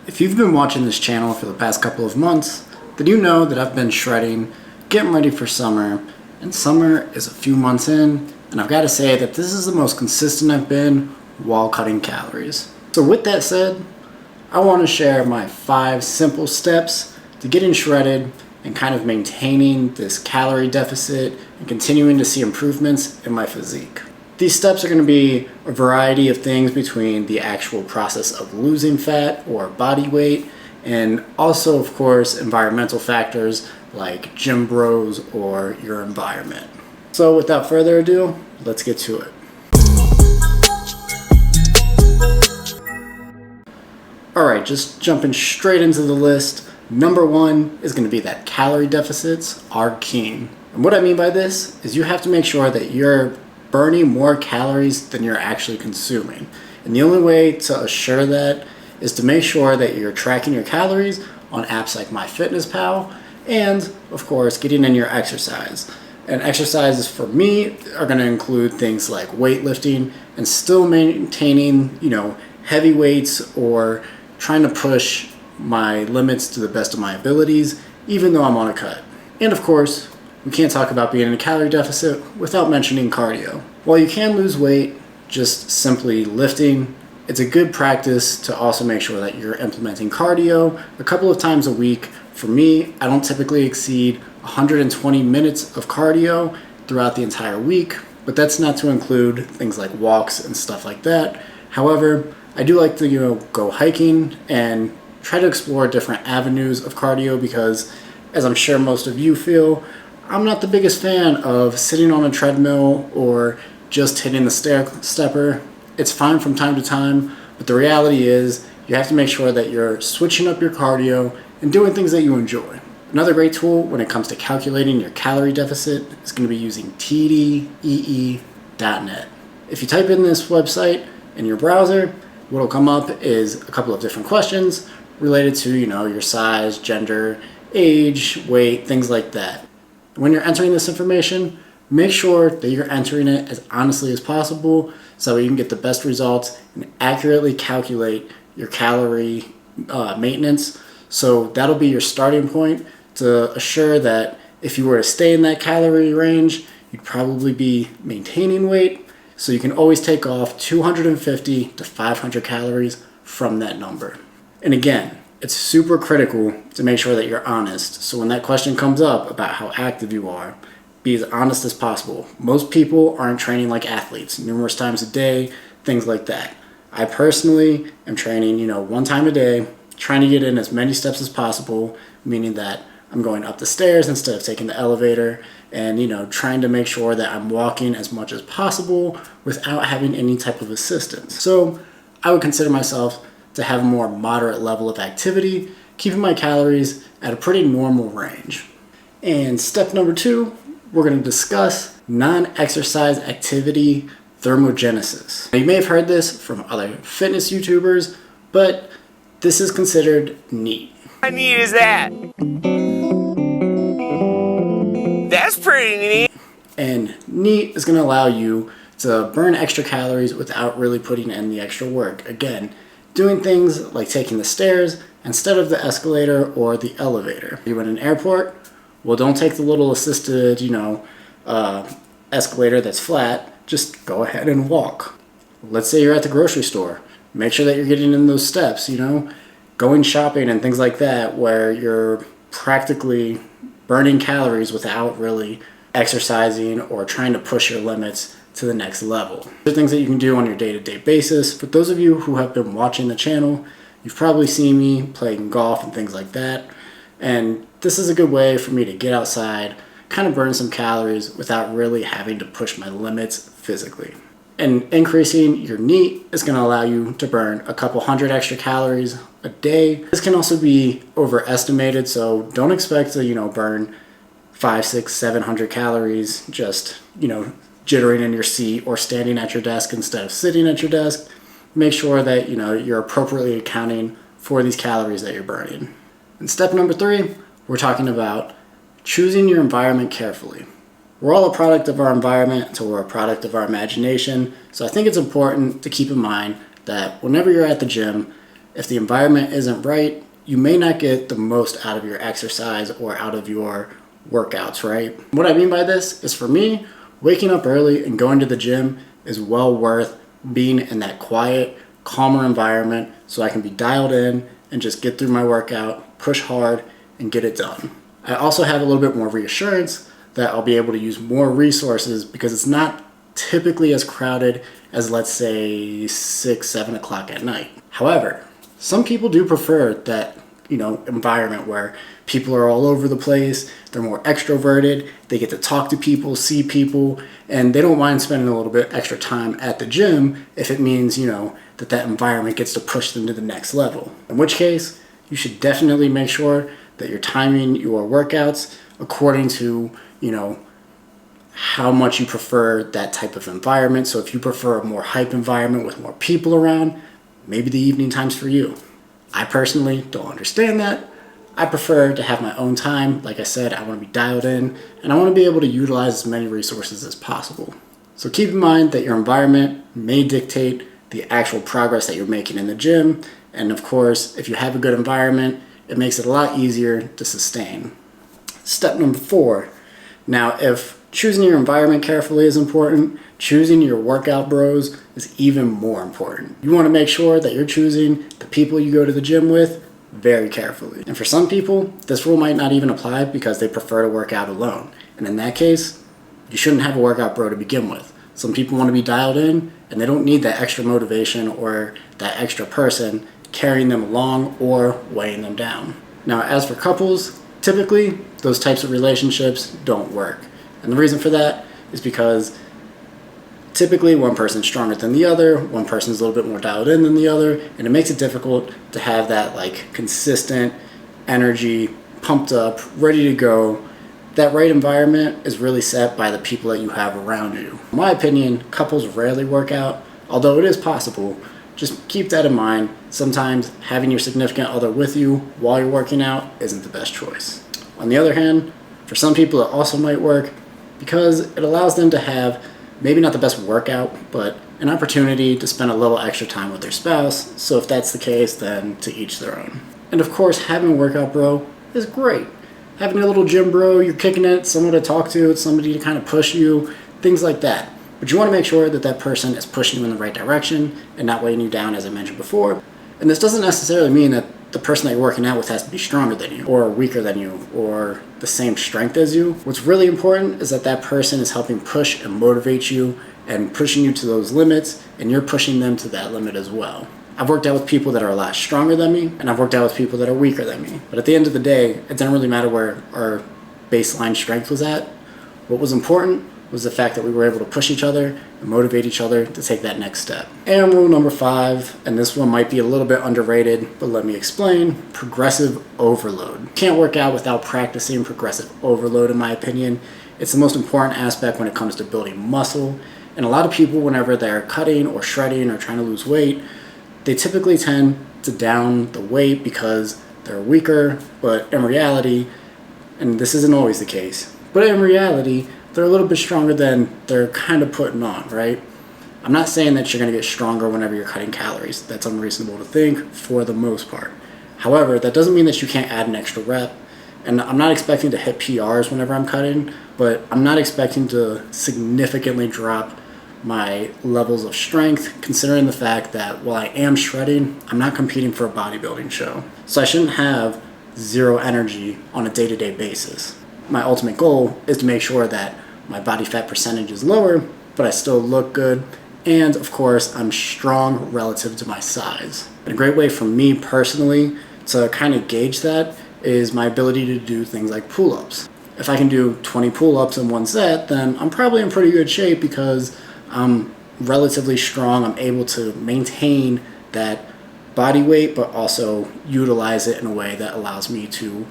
If you've been watching this channel for the past couple of months, then you know that I've been shredding, getting ready for summer, and summer is a few months in, and I've got to say that this is the most consistent I've been while cutting calories. So with that said, I want to share my 5 simple steps to getting shredded and kind of maintaining this calorie deficit and continuing to see improvements in my physique. These steps are going to be a variety of things between the actual process of losing fat or body weight, and also, of course, environmental factors like gym bros or your environment. So without further ado, let's get to it. Alright, just jumping straight into the list. Number 1 is going to be that calorie deficits are king. And what I mean by this is you have to make sure that you're burning more calories than you're actually consuming. And the only way to assure that is to make sure that you're tracking your calories on apps like MyFitnessPal and, of course, getting in your exercise. And exercises for me are going to include things like weightlifting and still maintaining, heavy weights or trying to push my limits to the best of my abilities, even though I'm on a cut. And of course, we can't talk about being in a calorie deficit without mentioning cardio. While you can lose weight just simply lifting, it's a good practice to also make sure that you're implementing cardio a couple of times a week. For me, I don't typically exceed 120 minutes of cardio throughout the entire week, but that's not to include things like walks and stuff like that. However, I do like to go hiking and try to explore different avenues of cardio because, as I'm sure most of you feel, I'm not the biggest fan of sitting on a treadmill or just hitting the stepper. It's fine from time to time, but the reality is you have to make sure that you're switching up your cardio and doing things that you enjoy. Another great tool when it comes to calculating your calorie deficit is going to be using TDEE.net. If you type in this website in your browser, what will come up is a couple of different questions related to, your size, gender, age, weight, things like that. When you're entering this information, make sure that you're entering it as honestly as possible so you can get the best results and accurately calculate your calorie maintenance. So that'll be your starting point to assure that if you were to stay in that calorie range, you'd probably be maintaining weight. So you can always take off 250 to 500 calories from that number. And again, it's super critical to make sure that you're honest. So when that question comes up about how active you are, be as honest as possible. Most people aren't training like athletes, numerous times a day, things like that. I personally am training, one time a day, trying to get in as many steps as possible, meaning that I'm going up the stairs instead of taking the elevator and, trying to make sure that I'm walking as much as possible without having any type of assistance. So I would consider myself to have a more moderate level of activity, keeping my calories at a pretty normal range. And step number 2, we're going to discuss non-exercise activity thermogenesis. Now, you may have heard this from other fitness YouTubers, but this is considered NEAT. How neat is that? That's pretty neat. And NEAT is going to allow you to burn extra calories without really putting in the extra work. Again, doing things like taking the stairs instead of the escalator or the elevator. You're in an airport, well, don't take the little assisted, escalator that's flat. Just go ahead and walk. Let's say you're at the grocery store. Make sure that you're getting in those steps, going shopping and things like that where you're practically burning calories without really exercising or trying to push your limits to the next level. These are things that you can do on your day-to-day basis. For those of you who have been watching the channel, you've probably seen me playing golf and things like that. And this is a good way for me to get outside, kind of burn some calories without really having to push my limits physically. And increasing your NEAT is going to allow you to burn a couple hundred extra calories a day. This can also be overestimated, so don't expect to, burn 500, 600, 700 calories just, jittering in your seat or standing at your desk instead of sitting at your desk. Make sure that, you're appropriately accounting for these calories that you're burning. And step number 3, we're talking about choosing your environment carefully. We're all a product of our environment until we're a product of our imagination. So I think it's important to keep in mind that whenever you're at the gym, if the environment isn't right, you may not get the most out of your exercise or out of your workouts, right? What I mean by this is, for me, waking up early and going to the gym is well worth being in that quiet, calmer environment so I can be dialed in and just get through my workout, push hard, and get it done. I also have a little bit more reassurance that I'll be able to use more resources because it's not typically as crowded as, let's say, 6, 7 o'clock at night. However, some people do prefer that, environment where people are all over the place, they're more extroverted, they get to talk to people, see people, and they don't mind spending a little bit extra time at the gym if it means, that environment gets to push them to the next level. In which case, you should definitely make sure that you're timing your workouts according to, how much you prefer that type of environment. So if you prefer a more hype environment with more people around, maybe the evening time's for you. I personally don't understand that. I prefer to have my own time. Like I said, I want to be dialed in and I want to be able to utilize as many resources as possible. So keep in mind that your environment may dictate the actual progress that you're making in the gym. And of course, if you have a good environment, it makes it a lot easier to sustain. Step number 4. Now, if choosing your environment carefully is important, choosing your workout bros is even more important. You want to make sure that you're choosing the people you go to the gym with very carefully. And for some people, this rule might not even apply because they prefer to work out alone. And in that case, you shouldn't have a workout bro to begin with. Some people want to be dialed in and they don't need that extra motivation or that extra person carrying them along or weighing them down. Now, as for couples, typically those types of relationships don't work. And the reason for that is because typically one person's stronger than the other, one person's a little bit more dialed in than the other, and it makes it difficult to have that consistent energy, pumped up, ready to go. That right environment is really set by the people that you have around you. In my opinion, couples rarely work out, although it is possible. Just keep that in mind. Sometimes having your significant other with you while you're working out isn't the best choice. On the other hand, for some people it also might work because it allows them to have maybe not the best workout, but an opportunity to spend a little extra time with their spouse. So if that's the case, then to each their own. And of course, having a workout bro is great. Having a little gym bro, you're kicking it, someone to talk to, somebody to kind of push you, things like that. But you want to make sure that that person is pushing you in the right direction and not weighing you down, as I mentioned before. And this doesn't necessarily mean that the person that you're working out with has to be stronger than you or weaker than you or the same strength as you. What's really important is that that person is helping push and motivate you and pushing you to those limits, and you're pushing them to that limit as well. I've worked out with people that are a lot stronger than me, and I've worked out with people that are weaker than me. But at the end of the day, it didn't really matter where our baseline strength was at. What was important was the fact that we were able to push each other and motivate each other to take that next step. And rule number 5, and this one might be a little bit underrated, but let me explain: progressive overload. You can't work out without practicing progressive overload, in my opinion. It's the most important aspect when it comes to building muscle. And a lot of people, whenever they're cutting or shredding or trying to lose weight, they typically tend to down the weight because they're weaker, but in reality, and this isn't always the case, but in reality, they're a little bit stronger than they're kind of putting on, right? I'm not saying that you're going to get stronger whenever you're cutting calories. That's unreasonable to think for the most part. However, that doesn't mean that you can't add an extra rep. And I'm not expecting to hit PRs whenever I'm cutting, but I'm not expecting to significantly drop my levels of strength, considering the fact that while I am shredding, I'm not competing for a bodybuilding show. So I shouldn't have zero energy on a day-to-day basis. My ultimate goal is to make sure that my body fat percentage is lower, but I still look good, and of course, I'm strong relative to my size. And a great way for me personally to kind of gauge that is my ability to do things like pull-ups. If I can do 20 pull-ups in one set, then I'm probably in pretty good shape because I'm relatively strong. I'm able to maintain that body weight, but also utilize it in a way that allows me to,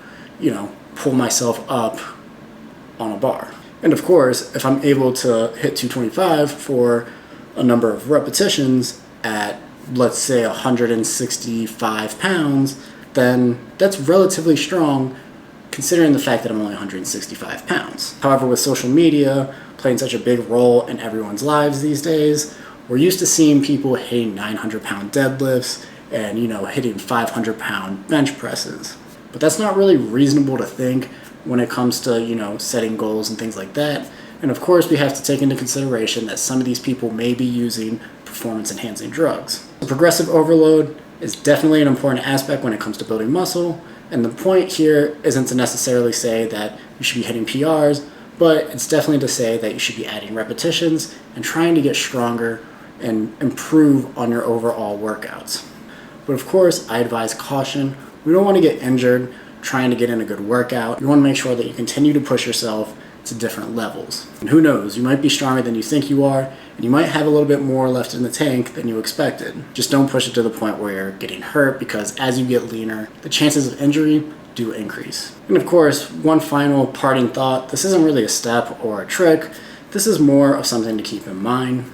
pull myself up on a bar. And of course, if I'm able to hit 225 for a number of repetitions at, let's say, 165 pounds, then that's relatively strong considering the fact that I'm only 165 pounds. However, with social media playing such a big role in everyone's lives these days, we're used to seeing people hitting 900-pound deadlifts and, hitting 500-pound bench presses. But that's not really reasonable to think when it comes to, setting goals and things like that. And of course, we have to take into consideration that some of these people may be using performance-enhancing drugs. So progressive overload is definitely an important aspect when it comes to building muscle. And the point here isn't to necessarily say that you should be hitting PRs, but it's definitely to say that you should be adding repetitions and trying to get stronger and improve on your overall workouts. But of course, I advise caution. We don't want to get injured trying to get in a good workout. You want to make sure that you continue to push yourself to different levels. And who knows, you might be stronger than you think you are, and you might have a little bit more left in the tank than you expected. Just don't push it to the point where you're getting hurt, because as you get leaner, the chances of injury do increase. And of course, one final parting thought, this isn't really a step or a trick, this is more of something to keep in mind.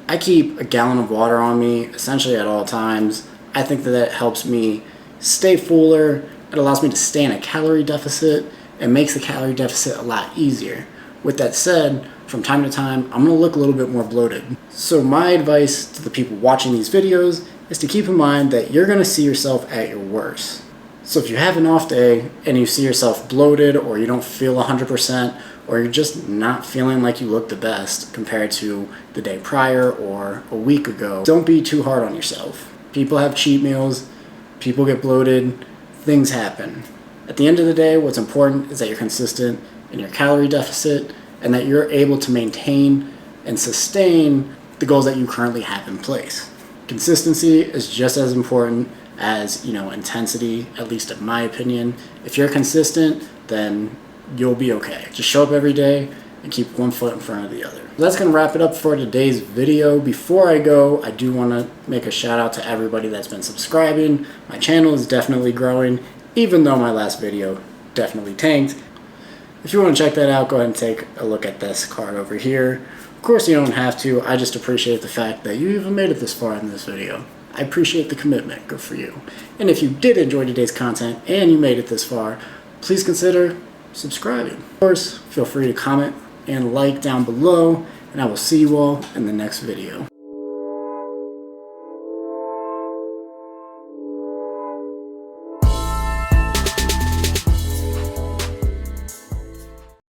I keep a gallon of water on me essentially at all times. I think that helps me stay fuller, it allows me to stay in a calorie deficit, and makes the calorie deficit a lot easier. With that said, from time to time, I'm gonna look a little bit more bloated. So my advice to the people watching these videos is to keep in mind that you're gonna see yourself at your worst. So if you have an off day and you see yourself bloated, or you don't feel 100%, or you're just not feeling like you look the best compared to the day prior or a week ago, don't be too hard on yourself. People have cheat meals, people get bloated, things happen. At the end of the day, what's important is that you're consistent in your calorie deficit and that you're able to maintain and sustain the goals that you currently have in place. Consistency is just as important as, intensity, at least in my opinion. If you're consistent, then you'll be okay. Just show up every day and keep one foot in front of the other. That's going to wrap it up for today's video. Before I go, I do want to make a shout out to everybody that's been subscribing. My channel is definitely growing, even though my last video definitely tanked. If you want to check that out, go ahead and take a look at this card over here. Of course, you don't have to. I just appreciate the fact that you even made it this far in this video. I appreciate the commitment. Good for you. And if you did enjoy today's content and you made it this far, please consider subscribing. Of course, feel free to comment and like down below, and I will see you all in the next video.